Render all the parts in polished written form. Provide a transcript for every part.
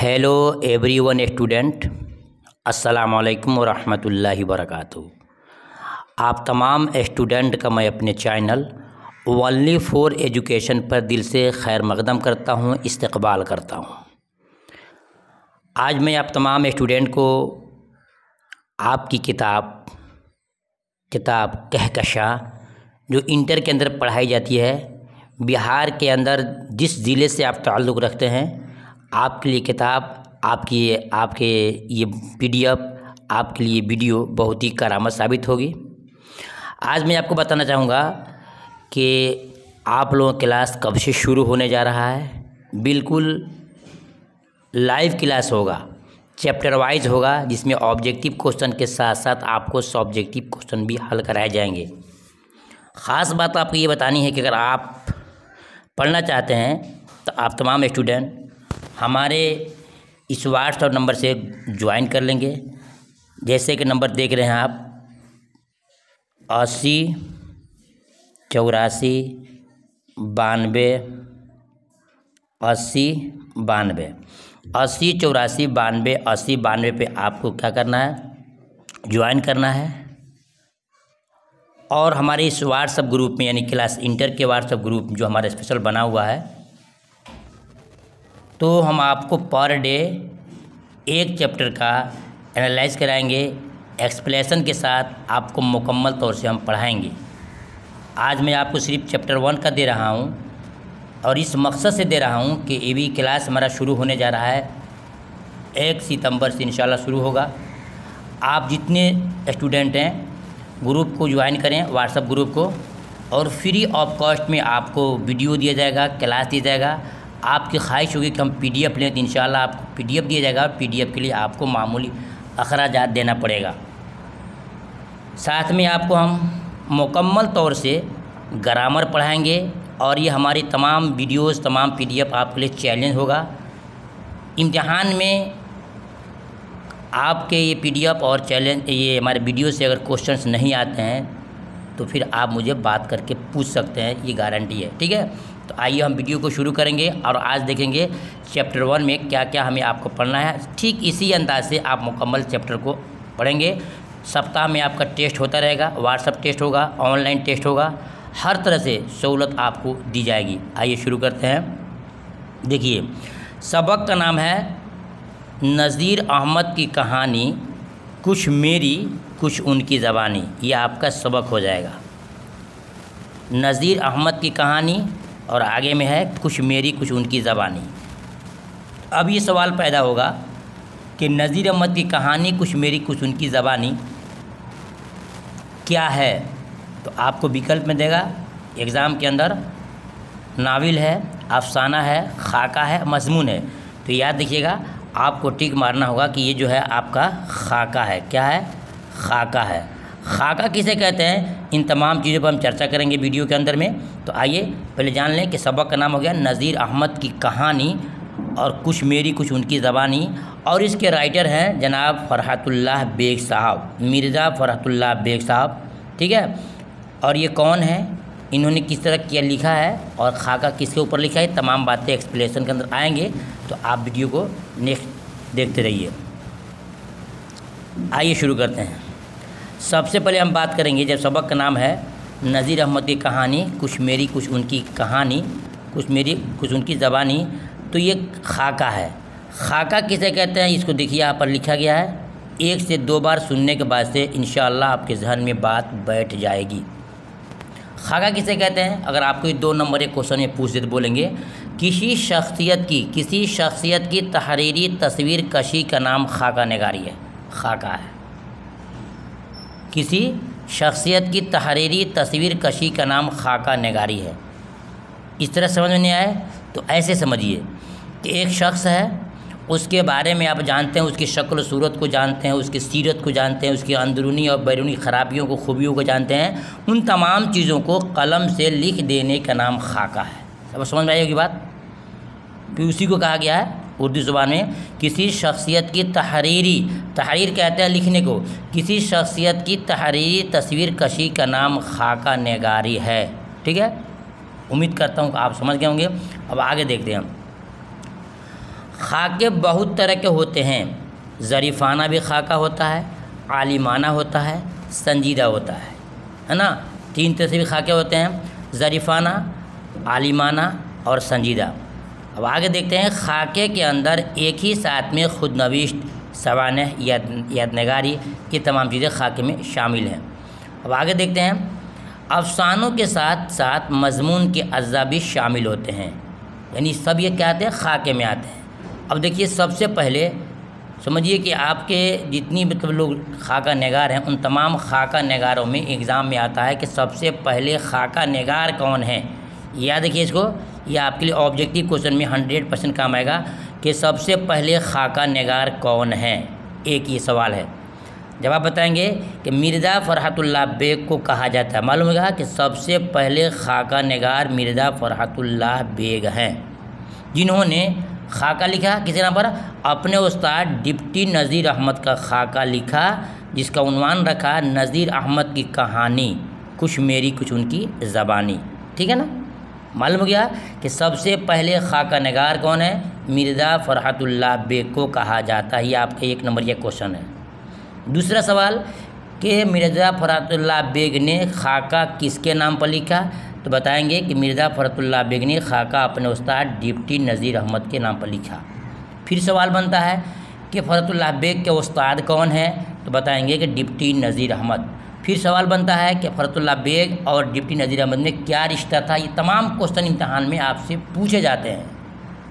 Hello everyone student, अस्सलाम वालेकुम वरहमतुल्लाहि वबरकातुहू। आप तमाम स्टूडेंट का मैं अपने चैनल ओनली फॉर एजुकेशन पर दिल से खैर मकदम करता हूँ, इस्तकबाल करता हूँ। आज मैं आप तमाम स्टूडेंट को आपकी किताब कहकशा जो इंटर के अंदर पढ़ाई जाती है, बिहार के अंदर जिस ज़िले से आप ताल्लुक़ रखते हैं, आपके लिए किताब, आपके ये PDF, आपके लिए वीडियो बहुत ही करामत साबित होगी। आज मैं आपको बताना चाहूँगा कि आप लोगों की क्लास कब से शुरू होने जा रहा है। बिल्कुल लाइव क्लास होगा, चैप्टर वाइज होगा, जिसमें ऑब्जेक्टिव क्वेश्चन के साथ साथ आपको सब्जेक्टिव क्वेश्चन भी हल कराए जाएंगे। ख़ास बात आपको ये बतानी है कि अगर आप पढ़ना चाहते हैं तो आप तमाम स्टूडेंट हमारे इस व्हाट्सएप नंबर से ज्वाइन कर लेंगे। जैसे कि नंबर देख रहे हैं आप 80 84 92 80 92 80 84 92 80 92 पे आपको क्या करना है, ज्वाइन करना है। और हमारे इस व्हाट्सएप ग्रुप में, यानी क्लास इंटर के व्हाट्सएप ग्रुप जो हमारा स्पेशल बना हुआ है, तो हम आपको पर डे एक चैप्टर का एनालाइज कराएंगे, एक्सप्लेनेशन के साथ आपको मुकम्मल तौर से हम पढ़ाएंगे। आज मैं आपको सिर्फ चैप्टर 1 का दे रहा हूं, और इस मकसद से दे रहा हूं कि ये भी क्लास हमारा शुरू होने जा रहा है, 1 सितंबर से इंशाल्लाह शुरू होगा। आप जितने स्टूडेंट हैं ग्रुप को ज्वाइन करें, व्हाट्सएप ग्रुप को, और फ्री ऑफ कॉस्ट में आपको वीडियो दिया जाएगा, क्लास दिया जाएगा। आपकी ख्वाहिश होगी कि हम PDF लें तो इंशाल्लाह आपको PDF दिया जाएगा। PDF के लिए आपको मामूली अखराजात देना पड़ेगा। साथ में आपको हम मुकम्मल तौर से ग्रामर पढ़ाएंगे, और ये हमारी तमाम वीडियोस, तमाम PDF आपके लिए चैलेंज होगा। इम्तिहान में आपके ये PDF और चैलेंज, ये हमारे वीडियो से अगर क्वेश्चंस नहीं आते हैं तो फिर आप मुझे बात करके पूछ सकते हैं, ये गारंटी है, ठीक है। तो आइए हम वीडियो को शुरू करेंगे, और आज देखेंगे चैप्टर 1 में क्या क्या हमें आपको पढ़ना है। ठीक इसी अंदाज से आप मुकम्मल चैप्टर को पढ़ेंगे। सप्ताह में आपका टेस्ट होता रहेगा, व्हाट्सएप टेस्ट होगा, ऑनलाइन टेस्ट होगा, हर तरह से सहूलत आपको दी जाएगी। आइए शुरू करते हैं। देखिए, सबक का नाम है नज़ीर अहमद की कहानी, कुछ मेरी कुछ उनकी ज़बानी। ये आपका सबक हो जाएगा। नज़ीर अहमद की कहानी, और आगे में है कुछ मेरी कुछ उनकी ज़बानी। अब ये सवाल पैदा होगा कि नज़ीर अहमद की कहानी, कुछ मेरी कुछ उनकी ज़बानी क्या है। तो आपको विकल्प में देगा एग्ज़ाम के अंदर, नावल है, अफसाना है, खाका है, मज़मून है। तो याद रखिएगा, आपको टिक मारना होगा कि ये जो है आपका खाका है। क्या है? खाका है। खाका किसे कहते हैं, इन तमाम चीज़ों पर हम चर्चा करेंगे वीडियो के अंदर में। तो आइए पहले जान लें कि सबक का नाम हो गया नज़ीर अहमद की कहानी, और कुछ मेरी कुछ उनकी ज़बानी, और इसके राइटर हैं जनाब फ़रहतुल्लाह बेग साहब, मिर्ज़ा फ़रहतुल्लाह बेग साहब, ठीक है। और ये कौन है, इन्होंने किस तरह किया लिखा है, और खाका किसके ऊपर लिखा है, तमाम बातें एक्सप्लेनेशन के अंदर आएंगे। तो आप वीडियो को नेक्स्ट देखते रहिए। आइए शुरू करते हैं। सबसे पहले हम बात करेंगे, जब सबक का नाम है नज़ीर अहमद की कहानी, कुछ मेरी कुछ उनकी कहानी, कुछ मेरी कुछ उनकी ज़बानी, तो ये खाका है। खाका किसे कहते हैं, इसको देखिए यहाँ पर लिखा गया है। 1 से 2 बार सुनने के बाद से इंशाअल्लाह आपके जहन में बात बैठ जाएगी। खाका किसे कहते हैं, अगर आपको 2 नंबर एक क्वेश्चन में पूछ दे तो बोलेंगे किसी शख्सियत की तहरीरी तस्वीर कशी का नाम खाका नगारी है। खाका है। किसी शख्सियत की तहरीरी तस्वीर कशी का नाम खाका नगारी है। इस तरह समझ में नहीं आए तो ऐसे समझिए कि एक शख्स है, उसके बारे में आप जानते हैं, उसकी शक्ल सूरत को जानते हैं, उसकी सीरत को जानते हैं, उसकी अंदरूनी और बैरूनी ख़राबियों को, खूबियों को जानते हैं। उन तमाम चीज़ों को कलम से लिख देने का नाम खाका है। अब समझ में आई होगी बात। फिर उसी को कहा गया है उर्दू ज़ुबान में किसी शख्सियत की तहरीर कहते हैं लिखने को, किसी शख्सियत की तहरीरी तस्वीर कशी का नाम खाका नगारी है, ठीक है। उम्मीद करता हूँ कि आप समझ गए होंगे। अब आगे देखते हैं हम। खाके बहुत तरह के होते हैं। ज़रीफ़ाना भी खाका होता है, आलिमाना होता है, संजीदा होता है ना। 3 तरह से भी खाके होते हैं, ज़रीफ़ाना, आलिमाना और संजीदा। अब आगे देखते हैं, खाके के अंदर एक ही साथ में खुद नविश्त, सवानह, यादनगारी, ये तमाम चीज़ें खाके में शामिल हैं। अब आगे देखते हैं, अफसानों के साथ साथ मज़मून के अज्जा भी शामिल होते हैं, यानी सब ये क्या आते हैं, खाके में आते हैं। अब देखिए, सबसे पहले समझिए कि आपके जितनी मतलब लोग खाका नगार हैं, उन तमाम खाका नगारों में एग्ज़ाम में आता है कि सबसे पहले खाका नगार कौन है। याद रखिए इसको, ये आपके लिए ऑब्जेक्टिव क्वेश्चन में 100% काम आएगा कि सबसे पहले खाका नगार कौन है। एक ये सवाल है, जवाब बताएंगे कि मिर्ज़ा फ़रहतुल्लाह बेग को कहा जाता है। मालूम होगा कि सबसे पहले खाका नगार मिर्ज़ा फ़रहतुल्लाह बेग हैं, जिन्होंने खाका लिखा किसी नाम पर, अपने उस्ताद डिप्टी नज़ीर अहमद का खाका लिखा, जिसका उन्वान रखा नज़ीर अहमद की कहानी, कुछ मेरी कुछ उनकी ज़बानी। ठीक है ना। मालूम हो गया कि सबसे पहले खाका नगार कौन है, मिर्ज़ा फ़रहतुल्लाह बेग को कहा जाता है। ये आपका 1 नंबर ये क्वेश्चन है। दूसरा सवाल कि मिर्ज़ा फ़रहतुल्लाह बेग ने खाका किसके नाम पर लिखा, तो बताएंगे कि मिर्ज़ा फ़रहतुल्लाह बेग ने खाका अपने उस्ताद डिप्टी नज़ीर अहमद के नाम पर लिखा। फिर सवाल बनता है कि फ़रहतुल्लाह बेग के उस्ताद कौन है, तो बताएंगे कि डिप्टी नज़ीर अहमद। फिर सवाल बनता है कि फ़रहतुल्लाह बेग और डिप्टी नज़ीर अहमद में क्या रिश्ता था। ये तमाम क्वेश्चन इम्तहान में आपसे पूछे जाते हैं।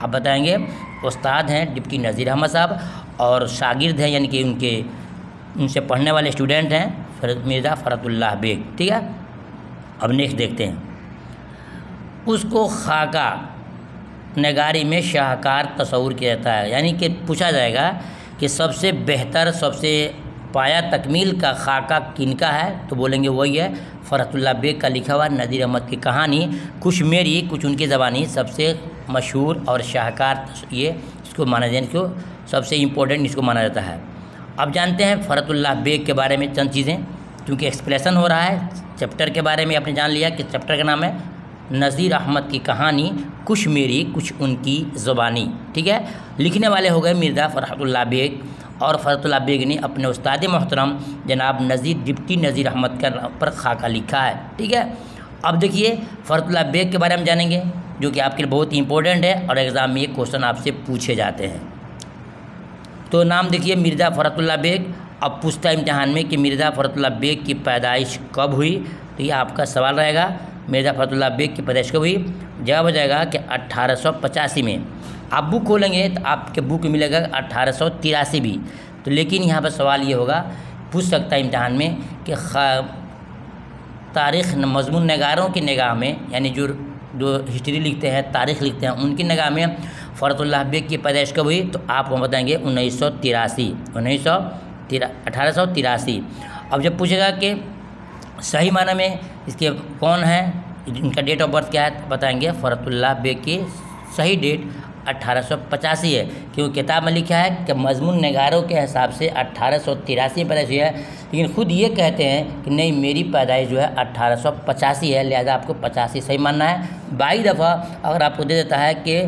आप बताएंगे उस्ताद हैं डिप्टी नज़ीर अहमद साहब और शागिर्द हैं, यानी कि उनसे पढ़ने वाले स्टूडेंट हैं मिर्ज़ा फ़रहतुल्लाह बेग। ठीक है। अब नेक्स्ट देखते हैं, उसको खाका नगारी में शाहकार तस्वूर किया जाता है, यानी कि पूछा जाएगा कि सबसे बेहतर, सबसे पाया तकमील का खाका किनका है, तो बोलेंगे वही है फ़रहतुल्लाह बेग का लिखा हुआ नज़ीर अहमद की कहानी, कुछ मेरी कुछ उनकी ज़बानी, सबसे मशहूर और शाहकार ये इसको माना जाए, इसको सबसे इम्पोर्टेंट इसको माना जाता है। अब जानते हैं फ़रहतुल्लाह बेग के बारे में चंद चीज़ें, क्योंकि एक्सप्लेसन हो रहा है चैप्टर के बारे में। आपने जान लिया कि चैप्टर का नाम है नज़ीर अहमद की कहानी, कुछ मेरी कुछ उनकी ज़बानी। ठीक है। लिखने वाले हो गए मिर्ज़ा फ़रहतुल्लाह बेग, और फ़रहतुल्लाह बेग ने अपने उस्ताद मोहतरम जनाब डिप्टी नज़ीर अहमद का पर खाका लिखा है। ठीक है। अब देखिए, फ़रहतुल्लाह बेग के बारे में जानेंगे, जो कि आपके लिए बहुत ही इंपॉर्टेंट है और एग्ज़ाम में ये क्वेश्चन आपसे पूछे जाते हैं। तो नाम देखिए मिर्ज़ा फ़रहतुल्लाह बेग। अब पूछता है इम्तहान में कि मिर्ज़ा फ़रहतुल्लाह बेग की पैदाइश कब हुई, तो ये आपका सवाल रहेगा, मिर्ज़ा फ़रहतुल्लाह बेग की पैदाइश कब हुई। जवाब हो जाएगा कि 1885 में। आप बुक खोलेंगे तो आपके बुक में मिलेगा 1883 भी, तो लेकिन यहाँ पर सवाल ये होगा, पूछ सकता है इम्तहान में कि तारीख़ मज़मून नगारों की निगाह में, यानी जो हिस्ट्री लिखते हैं, तारीख़ लिखते हैं, उनकी निगाह में फ़रहतुल्लाह बेग की पैदाइश कब हुई, तो आप बताएंगे 1883। अब जब पूछेगा कि सही माना में इसके कौन है, इनका डेट ऑफ बर्थ क्या है, तो बताएंगे फ़रहतुल्लाह बेग की सही डेट 1885 है, क्योंकि किताब में लिखा है कि मज़मून नगारों के हिसाब से 1883 पैदाइश हुई है, लेकिन ख़ुद ये कहते हैं कि नहीं, मेरी पैदाइश जो है 1885 है, लिहाजा आपको 85 सही मानना है। 22 दफ़ा अगर आपको दे देता है कि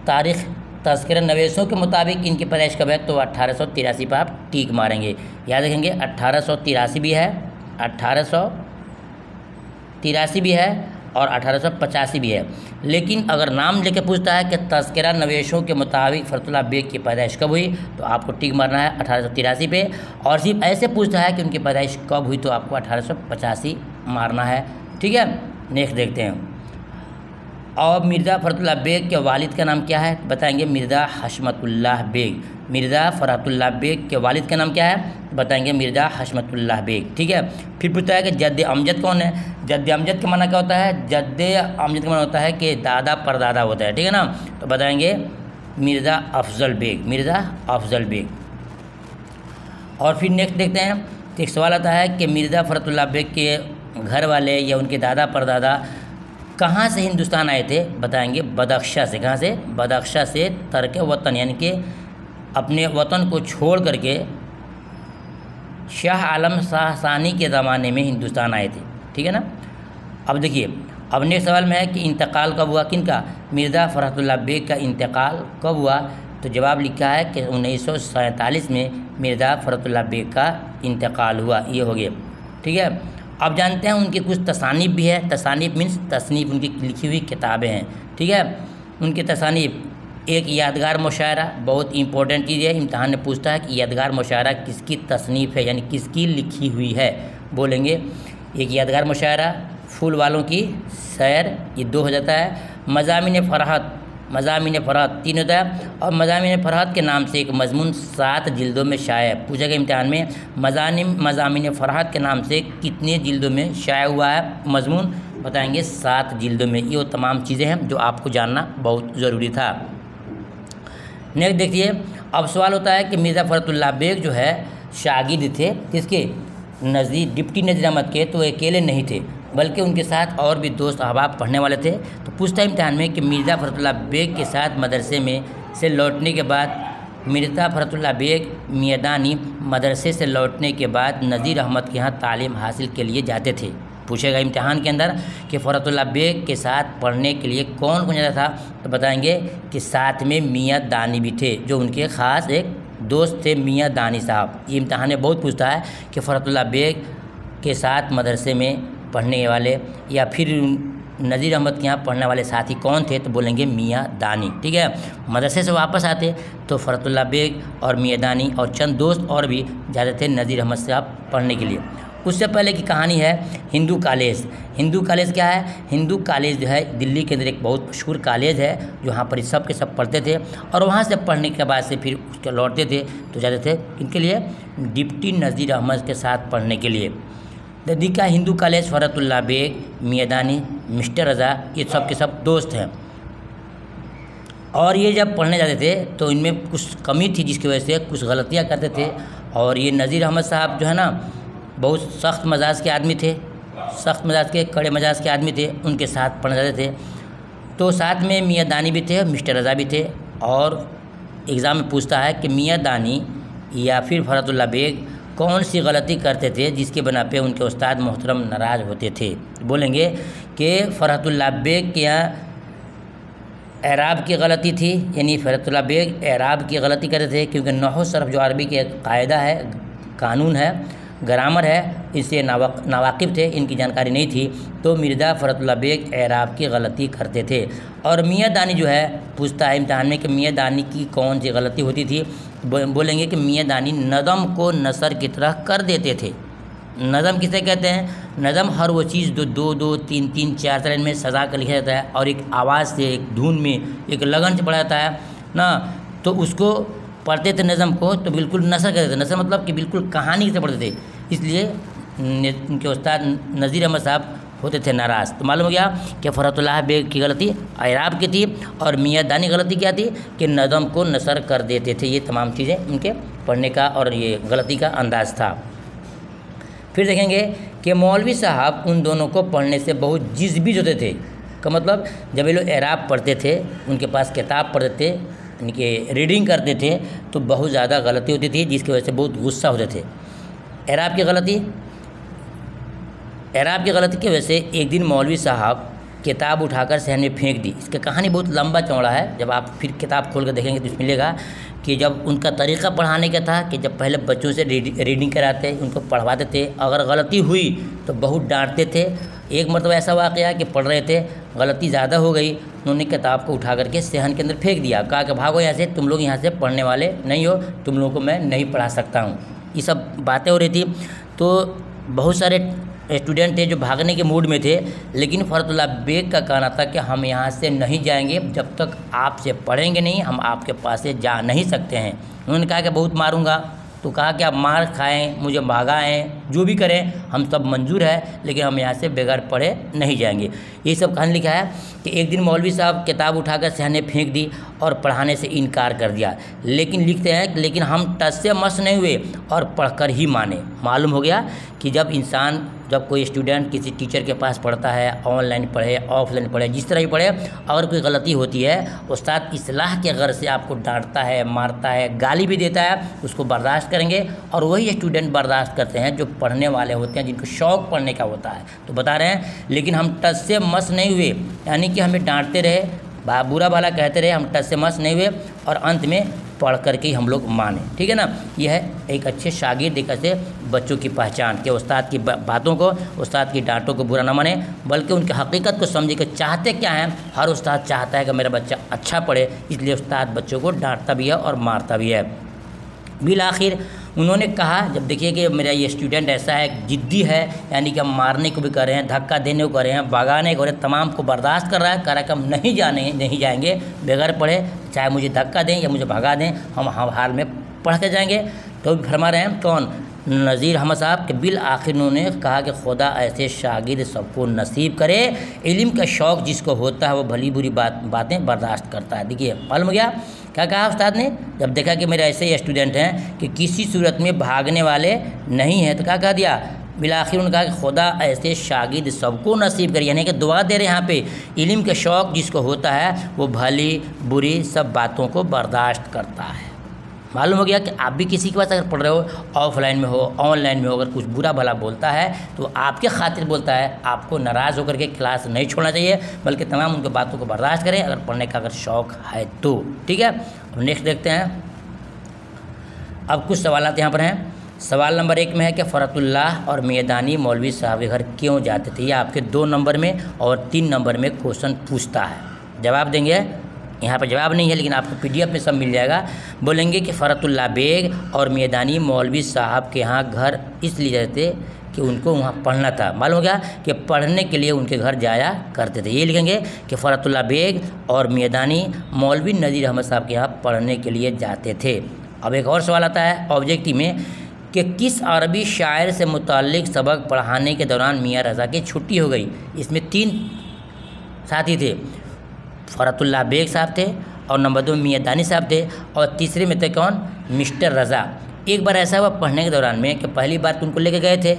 तारीख़ तज़किरा नवेसों के मुताबिक इनकी पैदाइश कब है, तो 1883 पर आप टीक मारेंगे। याद रखेंगे 1883 भी है, 1883 भी है और 1885 भी है। लेकिन अगर नाम लेके पूछता है कि तज़किरा नवेशों के मुताबिक फ़रहतुल्लाह बेग की पैदाइश कब हुई, तो आपको टिक मारना है 1883 पे, और सिर्फ ऐसे पूछता है कि उनकी पैदाइश कब हुई, तो आपको 1885 मारना है। ठीक है। नेक्स्ट देखते हैं, और मिर्ज़ा फ़रहतुल्लाह बेग के वालिद का नाम क्या है, बताएंगे मिर्ज़ा हशमतुल्लाह बेग। मिर्ज़ा फ़रहतुल्लाह बेग के वालिद का नाम क्या है, बताएंगे मिर्ज़ा हशमतुल्लाह बेग। ठीक है। फिर पूछता है कि जद्द अमजद कौन है। जद्द अमजद का माना क्या होता है, जद्द अमजद का माना होता है कि दादा परदादा होता है। ठीक है ना। तो बताएंगे मिर्ज़ा अफज़ल बेग, मिर्ज़ा अफज़ल बेग। और फिर नेक्स्ट देखते हैं, तो एक सवाल आता है कि मिर्ज़ा फ़रहतुल्लाह बेग के घर वाले या उनके दादा परदादा कहाँ से हिंदुस्तान आए थे, बताएंगे बदख्शा से। कहाँ से, बदख्शा से तर्क वतन, यानी कि अपने वतन को छोड़ करके शाह आलम शाह सानी के ज़माने में हिंदुस्तान आए थे। ठीक है ना। अब देखिए, अब नेक्स्ट सवाल में है कि इंतकाल कब हुआ किनका, मिर्ज़ा फ़रहतुल्लाह बेग का इंतकाल कब हुआ, तो जवाब लिखा है कि 1947 में मिर्ज़ा फ़खरुल्लाह बेग का इंतकाल हुआ। ये हो गया, ठीक है। अब जानते हैं उनकी कुछ तसानीफ़ भी है। तसानीफ़ मीन्स तसनीफ़, उनकी लिखी हुई किताबें हैं, ठीक है। उनकी तसानीफ़, एक यादगार मुशायरा, बहुत इंपॉर्टेंट चीज़ है, इम्तहान में पूछता है कि यादगार मुशायरा किसकी तसनीफ़ है, यानी किसकी लिखी हुई है। बोलेंगे एक यादगार मुशायरा, फूल वालों की सैर, ये 2 हो जाता है। मज़ामिन फ़रहत, मज़ामिन फ़रहत 3 होता है। और मज़ामिन फ़रहत के नाम से एक मज़मून 7 जिल्दों में शाया है। पूछेगा इम्तिहान में मज़ामिन फ़रहत के नाम से कितने जिल्दों में शाया हुआ है मज़मून, बताएंगे 7 जिल्दों में। ये वो तमाम चीज़ें हैं जो आपको जानना बहुत ज़रूरी था। नेक्स्ट देखिए, अब सवाल होता है कि मिर्ज़ा फ़खरुल्लाह बेग जो है शागिर्द थे किसके, नज़ीर डिप्टी नज़ीर अहमद के। तो अकेले नहीं थे बल्कि उनके साथ और भी दोस्त अहबाब पढ़ने वाले थे। तो पूछता है इम्तिहान में कि मिर्ज़ा फ़खरुल्लाह बेग के साथ मदरसे में से लौटने के बाद मिर्ज़ा फ़खरुल्लाह बेग मियादानी मदरसे से लौटने के बाद नज़ीर अहमद के यहाँ तालीम हासिल के लिए जाते थे। पूछेगा इम्तिहान के अंदर कि फ़खरुल्लाह बेग के साथ पढ़ने के लिए कौन कौन जाता था, तो बताएंगे कि साथ में मियाँ दानी भी थे, जो उनके ख़ास एक दोस्त थे मियाँ दानी साहब। ये इम्तिहान में बहुत पूछता है कि फ़खरुल्लाह बेग के साथ मदरसे में पढ़ने वाले या फिर नज़ीर अहमद के यहाँ पढ़ने वाले साथी कौन थे, तो बोलेंगे मियाँ दानी, ठीक है। मदरसे से वापस आते तो फ़खरुल्लाह बेग और मियाँ दानी और चंद दोस्त और भी जाते थे नज़ीर अहमद साहब पढ़ने के लिए। उससे पहले की कहानी है हिंदू कॉलेज। हिंदू कॉलेज क्या है, हिंदू कॉलेज जो है दिल्ली के अंदर एक बहुत मशहूर कॉलेज है, जो वहाँ पर सब के सब पढ़ते थे। और वहाँ से पढ़ने के बाद से फिर उसके लौटते थे तो जाते थे इनके लिए डिप्टी नज़ीर अहमद के साथ पढ़ने के लिए। दिल्ली का हिंदू कॉलेज, फ़खरुल्लाह बेग, मियाँ दानी, मिस्टर रज़ा, ये सब के सब दोस्त हैं। और ये जब पढ़ने जाते थे तो इनमें कुछ कमी थी जिसकी वजह से कुछ गलतियाँ करते थे। और ये नज़ीर अहमद साहब जो है ना बहुत सख्त मिजाज के आदमी थे, सख्त मिजाज के, कड़े मिजाज के आदमी थे, उनके साथ पढ़ने जाते थे। तो साथ में मियाँ दानी भी थे, मिस्टर रज़ा भी थे। और एग्ज़ाम में पूछता है कि मियाँ दानी या फिर फ़खरुल्लाह बेग कौन सी गलती करते थे जिसके बना पे उनके उस्ताद मोहतरम नाराज़ होते थे। बोलेंगे कि फ़खरुल्लाह बेग के यहाँ एराब की गलती थी, यानी फ़खरुल्लाह बेग एराब की गलती करते थे, क्योंकि नहव सरफ़ जो अरबी के कायदा है, कानून है, ग्रामर है, इससे नावाकिफ़ थे, इनकी जानकारी नहीं थी। तो मिर्ज़ा फ़खरुल्लाह बेग एराब की गलती करते थे। और मियाँ दानी जो है पूछता है इम्तिहान में कि मियाँ दानी की कौन सी गलती होती थी। बोलेंगे कि मियाँ दानी नज़म को नसर की तरह कर देते थे। नज़म किसे कहते हैं, नज़म हर वो चीज़ जो 2-2, 3-3, 4 लाइन में सजा कर लिखा जाता है और एक आवाज़ से, एक धुन में, एक लगन से पढ़ा जाता है ना, तो उसको पढ़ते थे नज़म को तो बिल्कुल नसर करते थे। नसर मतलब कि बिल्कुल कहानी से पढ़ते थे, इसलिए उनके उस्ताद नज़ीर अहमद साहब होते थे नाराज़। तो मालूम हो गया कि फ़खरुल्लाह बेग की गलती एराब की थी और मियाँ दानी गलती क्या थी कि नज़म को नसर कर देते थे। ये तमाम चीज़ें उनके पढ़ने का और ये गलती का अंदाज़ था। फिर देखेंगे कि मौलवी साहब उन दोनों को पढ़ने से बहुत जिज़्बिज होते थे। का मतलब जब ये लोग एराब पढ़ते थे, उनके पास किताब पढ़ते थे, इनके रीडिंग करते थे तो बहुत ज़्यादा गलती होती थी, जिसकी वजह से बहुत गुस्सा होते थे। एराब की गलती की वजह से एक दिन मौलवी साहब किताब उठाकर सहन में फेंक दी। इसका कहानी बहुत लंबा चौड़ा है, जब आप फिर किताब खोल कर देखेंगे तो इसमें मिलेगा कि जब उनका तरीक़ा पढ़ाने का था कि जब पहले बच्चों से रीडिंग कराते, उनको पढ़वाते थे, अगर गलती हुई तो बहुत डांटते थे। एक मरतबा ऐसा वाक़या कि पढ़ रहे थे, गलती ज़्यादा हो गई, उन्होंने किताब को उठा करके सहन के अंदर फेंक दिया, कहा कि भागो यहाँ से, तुम लोग यहाँ से पढ़ने वाले नहीं हो, तुम लोगों को मैं नहीं पढ़ा सकता हूँ। ये सब बातें हो रही थी। तो बहुत सारे स्टूडेंट थे जो भागने के मूड में थे, लेकिन फ़खरुल्लाह बेग का कहना था कि हम यहाँ से नहीं जाएंगे जब तक आपसे पढ़ेंगे नहीं, हम आपके पास से जा नहीं सकते हैं। उन्होंने कहा कि बहुत मारूंगा, तो कहा कि आप मार खाएं, मुझे भगाएं, जो भी करें हम सब मंजूर है, लेकिन हम यहाँ से बगैर पढ़े नहीं जाएंगे। ये सब कहानी लिखा है कि एक दिन मौलवी साहब किताब उठाकर सहने फेंक दी और पढ़ाने से इनकार कर दिया। लेकिन लिखते हैं कि लेकिन हम टस से मस नहीं हुए और पढ़कर ही माने। मालूम हो गया कि जब कोई स्टूडेंट किसी टीचर के पास पढ़ता है, ऑनलाइन पढ़े, ऑफलाइन पढ़े, जिस तरह ही पढ़े, अगर कोई गलती होती है, उस्ताद इस्लाह के गर्ज से आपको डांटता है, मारता है, गाली भी देता है, उसको बर्दाश्त करेंगे। और वही स्टूडेंट बर्दाश्त करते हैं जो पढ़ने वाले होते हैं, जिनको शौक़ पढ़ने का होता है। तो बता रहे हैं लेकिन हम टस से मस नहीं हुए, यानी कि हमें डांटते रहे, बुरा भला कहते रहे, हम टस से मस नहीं हुए और अंत में पढ़ करके ही हम लोग माने। ठीक है ना, यह है एक अच्छे शागिर्द, एक अच्छे बच्चों की पहचान कि उस्ताद की बातों को, उस्ताद की डांटों को बुरा ना माने, बल्कि उनकी हकीकत को समझे कि चाहते क्या हैं। हर उस्ताद चाहता है कि मेरा बच्चा अच्छा पढ़े, इसलिए उस्ताद बच्चों को डांटता भी है और मारता भी है। बिल आखिर उन्होंने कहा, जब देखिए कि मेरा ये स्टूडेंट ऐसा है, जिद्दी है, यानी कि हम मारने को भी कर रहे हैं, धक्का देने को कर रहे हैं, भगाने को कर रहे हैं, तमाम को बर्दाश्त कर रहा है, कह रहा है कि हम नहीं जाएंगे बगैर पढ़े, चाहे मुझे धक्का दें या मुझे भगा दें, हम हाल में पढ़ के जाएंगे। तो फरमा रहे हैं कौन, नज़ीर अहमद साहब के बिल आखिर उन्होंने कहा कि खुदा ऐसे शागिर्द सबको नसीब करे, इल्म का शौक़ जिसको होता है वो भली बुरी बातें बर्दाश्त करता है। देखिए मालूम हो गया क्या कहा उस्ताद ने, जब देखा कि मेरे ऐसे स्टूडेंट हैं कि किसी सूरत में भागने वाले नहीं हैं, तो क्या कह दिया, बिलाखिर उन्होंने कहा कि खुदा ऐसे शागिर्द सबको नसीब करे, यानी कि दुआ दे रहे हैं यहाँ पे, इल्म का शौक़ जिसको होता है वो भली बुरी सब बातों को बर्दाश्त करता है। मालूम हो गया कि आप भी किसी के पास अगर पढ़ रहे हो, ऑफलाइन में हो, ऑनलाइन में हो, अगर कुछ बुरा भला बोलता है तो आपके खातिर बोलता है, आपको नाराज़ होकर के क्लास नहीं छोड़ना चाहिए, बल्कि तमाम उनकी बातों को बर्दाश्त करें अगर पढ़ने का अगर शौक़ है तो। ठीक है, अब नेक्स्ट देखते हैं। अब कुछ सवालात यहाँ पर हैं। सवाल नंबर 1 में है कि फ़रतुल्लाह और मैदानी मौलवी साहब के घर क्यों जाते थे। ये आपके 2 नंबर में और 3 नंबर में क्वेश्चन पूछता है, जवाब देंगे। यहाँ पर जवाब नहीं है लेकिन आपको PDF में सब मिल जाएगा। बोलेंगे कि फ़रतुल्लाह बेग और मैदानी मौलवी साहब के यहाँ घर इसलिए जाते कि उनको वहाँ पढ़ना था। मालूम हो गया कि पढ़ने के लिए उनके घर जाया करते थे। ये लिखेंगे कि फ़रतुल्लाह बेग और मैदानी मौलवी नज़ीर अहमद साहब के यहाँ पढ़ने के लिए जाते थे। अब एक और सवाल आता है ऑब्जेक्टिव में कि किस अरबी शायर से मुताल्लिक सबक पढ़ाने के दौरान मियाँ रज़ा की छुट्टी हो गई। इसमें 3 साथी थे, फ़रतुल्लाह बेग साहब थे और नंबर 2 मैदानी साहब थे और तीसरे में थे कौन, मिस्टर रज़ा। एक बार ऐसा हुआ पढ़ने के दौरान में कि पहली बार तो उनको लेके गए थे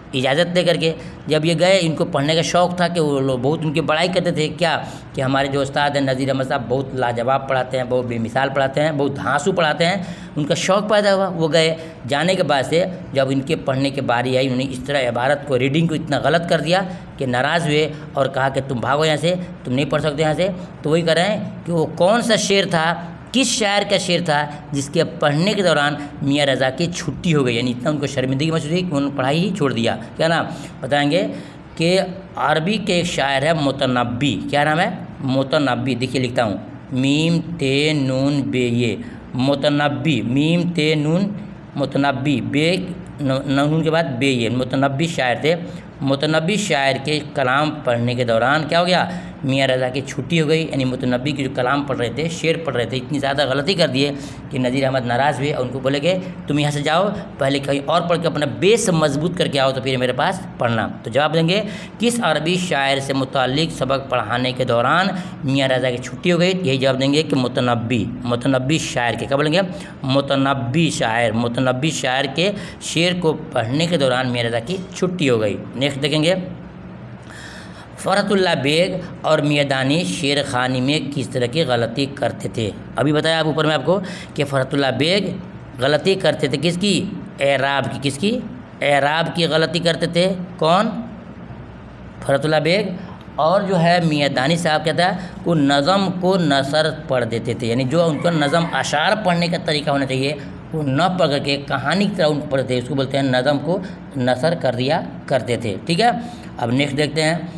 इजाज़त दे करके। जब ये गए, इनको पढ़ने का शौक़ था कि वो लोग बहुत उनकी बड़ाई करते थे, क्या कि हमारे जो उस्ताद हैं नज़ीर अहमद साहब बहुत लाजवाब पढ़ाते हैं, बहुत बेमिसाल पढ़ाते हैं, बहुत धांसू पढ़ाते हैं। उनका शौक़ पैदा हुआ, वो गए। जाने के बाद से जब इनके पढ़ने की बारी आई, उन्होंने इस तरह इबारत को, रीडिंग को इतना गलत कर दिया कि नाराज़ हुए और कहा कि तुम भागो यहाँ से, तुम नहीं पढ़ सकते यहाँ से। तो वही कह रहे हैं कि वो कौन सा शेर था, किस शायर का शेर था जिसके पढ़ने के दौरान मियाँ रज़ा की छुट्टी हो गई, यानी इतना उनको शर्मिंदगी महसूस हुई कि उन्होंने पढ़ाई ही छोड़ दिया। क्या नाम बताएंगे कि अरबी के एक शायर है मुतनब्बी। क्या नाम है, मुतनब्बी। देखिए लिखता हूँ, मीम ते नून बे, ये मुतनब्बी, मीम ते नून मुतनब्बी, बे नून के बाद बे, ये मुतनब्बी शायर थे। मुतनब्बी शायर के कलाम पढ़ने के दौरान क्या हो गया, मियाँ रज़ा की छुट्टी हो गई, यानी मुतनब्बी की जो कलाम पढ़ रहे थे, शेर पढ़ रहे थे, इतनी ज़्यादा गलती कर दिए कि नज़ीर अहमद नाराज़ हुए और उनको बोले कि तुम यहाँ से जाओ, पहले कहीं और पढ़ के अपना बेस मजबूत करके आओ तो फिर मेरे पास पढ़ना। तो जवाब देंगे किस अरबी शायर से मुताल्लिक सबक पढ़ाने के दौरान मियाँ रज़ा की छुट्टी हो गई। यही जवाब देंगे कि मुतनब्बी शायर के, क्या बोलेंगे, मुतनब्बी शायर के शेर को पढ़ने के दौरान मियाँ रज़ा की छुट्टी हो गई। नेक्स्ट देखेंगे, फ़रतुल्लाह बेग और मैदानी शेर खानी में किस तरह की गलती करते थे। अभी बताया आप ऊपर में आपको कि फ़रतुल्लाह बेग गलती करते थे किसकी, एराब की। किसकी, एराब की गलती करते थे। कौन, फ़रतुल्लाह बेग। और जो है मैदानी साहब क्या था, वो नज़म को नसर पढ़ देते थे, यानी जो उनका नज़म अशार पढ़ने का तरीका होना चाहिए वो न पढ़ करके कहानी की तरह उन पढ़ते थे, उसको बोलते हैं नज़म को नसर कर दिया करते थे। ठीक है, अब नेक्स्ट देखते हैं।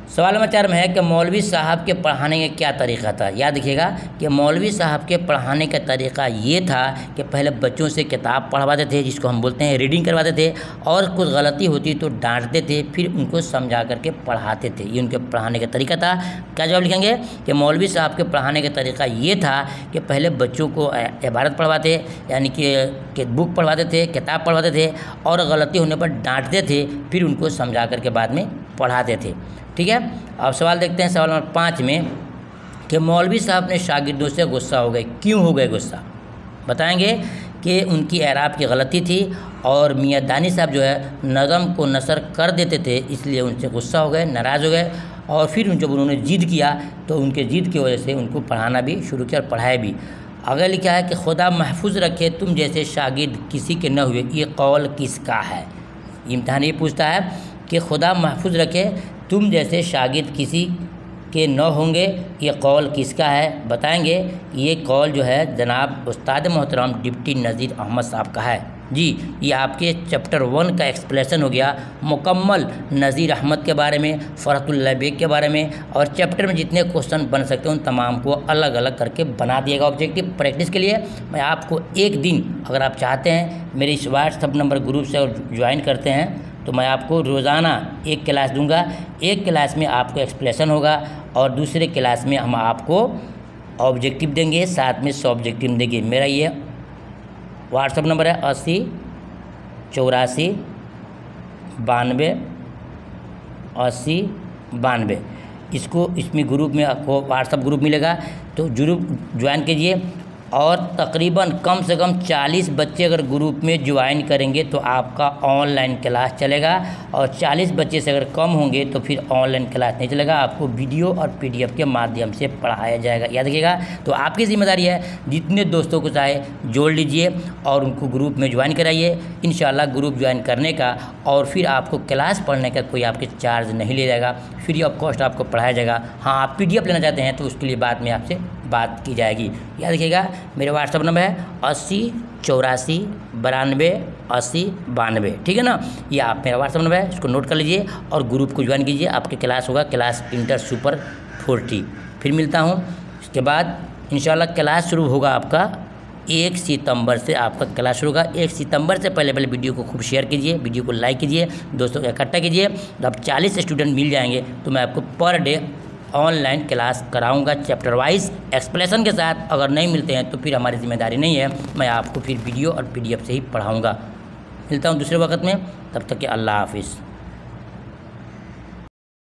सवाल नंबर 4 में है कि मौलवी साहब के पढ़ाने का क्या तरीक़ा था। याद रखिएगा कि मौलवी साहब के पढ़ाने का तरीक़ा ये था कि पहले बच्चों से किताब पढ़वाते थे, जिसको हम बोलते हैं रीडिंग करवाते थे, और कुछ गलती होती तो डांटते थे, फिर उनको समझा करके पढ़ाते थे। ये उनके पढ़ाने का तरीका था। क्या जवाब लिखेंगे कि मौलवी साहब के पढ़ाने का तरीका ये था कि पहले बच्चों को इबारत पढ़वाते, यानी कि बुक पढ़वाते थे, किताब पढ़वाते थे, और गलती होने पर डांटते थे, फिर उनको समझा करके बाद में पढ़ाते थे। ठीक है, अब सवाल देखते हैं सवाल नंबर 5 में कि मौलवी साहब अपने शागिर्दों से गुस्सा हो गए। क्यों हो गए गुस्सा, बताएंगे कि उनकी एराब की गलती थी और मैदानी साहब जो है नज़म को नसर कर देते थे, इसलिए उनसे गुस्सा हो गए, नाराज़ हो गए। और फिर जब उन्होंने जिद किया तो उनके जिद की वजह से उनको पढ़ाना भी शुरू किया और पढ़ाया भी। अगर लिखा है कि खुदा महफूज रखे तुम जैसे शागिर्द किसी के न हुए, ये कौल किसका है। इम्तिहान ये पूछता है कि खुदा महफूज रखे तुम जैसे शागिर्द किसी के न होंगे। ये कॉल किसका है बताएंगे। ये कॉल जो है जनाब उस्ताद मोहतरम डिप्टी नज़ीर अहमद साहब का है जी। ये आपके चैप्टर 1 का एक्सप्लेनेशन हो गया मुकम्मल नज़ीर अहमद के बारे में, फ़रहतुल्लाह बेग के बारे में, और चैप्टर में जितने क्वेश्चन बन सकते हैं उन तमाम को अलग अलग करके बना दिएगा ऑब्जेक्टिव प्रैक्टिस के लिए। मैं आपको एक दिन अगर आप चाहते हैं मेरे इस व्हाट्सएप नंबर ग्रुप से और ज्वाइन करते हैं तो मैं आपको रोज़ाना एक क्लास दूंगा। एक क्लास में आपको एक्सप्लेनेशन होगा और दूसरे क्लास में हम आपको ऑब्जेक्टिव देंगे, साथ में सब्जेक्टिव देंगे। मेरा ये व्हाट्सएप नंबर है 80 84 92 80 92। इसमें ग्रुप में आपको व्हाट्सएप ग्रुप मिलेगा तो ग्रुप ज्वाइन कीजिए। और तकरीबन कम से कम 40 बच्चे अगर ग्रुप में ज्वाइन करेंगे तो आपका ऑनलाइन क्लास चलेगा, और 40 बच्चे से अगर कम होंगे तो फिर ऑनलाइन क्लास नहीं चलेगा, आपको वीडियो और PDF के माध्यम से पढ़ाया जाएगा। याद रखिएगा। तो आपकी जिम्मेदारी है जितने दोस्तों को चाहे जोड़ लीजिए और उनको ग्रुप में ज्वाइन कराइए। इंशाल्लाह ग्रुप ज्वाइन करने का और फिर आपको क्लास पढ़ने का कोई आपके चार्ज नहीं ले जाएगा, फ्री ऑफ कॉस्ट आपको पढ़ाया जाएगा। हाँ, आप PDF लेना चाहते हैं तो उसके लिए बाद में आपसे बात की जाएगी। याद रखिएगा। मेरा व्हाट्सएप नंबर है 80 84 92 80 92। ठीक है ना। ये आप मेरा व्हाट्सएप नंबर है, इसको नोट कर लीजिए और ग्रुप को ज्वाइन कीजिए। आपके क्लास होगा क्लास इंटर सुपर 40। फिर मिलता हूँ। इसके बाद इंशाल्लाह क्लास शुरू होगा आपका 1 सितंबर से। आपका क्लास शुरू होगा 1 सितंबर से। पहले वीडियो को खूब शेयर कीजिए, वीडियो को लाइक कीजिए, दोस्तों को इकट्ठा कीजिए। जब 40 स्टूडेंट मिल जाएंगे तो मैं आपको पर डे ऑनलाइन क्लास कराऊंगा चैप्टर वाइज एक्सप्लेनेशन के साथ। अगर नहीं मिलते हैं तो फिर हमारी जिम्मेदारी नहीं है, मैं आपको फिर वीडियो और PDF से ही पढ़ाऊंगा। मिलता हूं दूसरे वक्त में, तब तक के अल्लाह हाफिज़।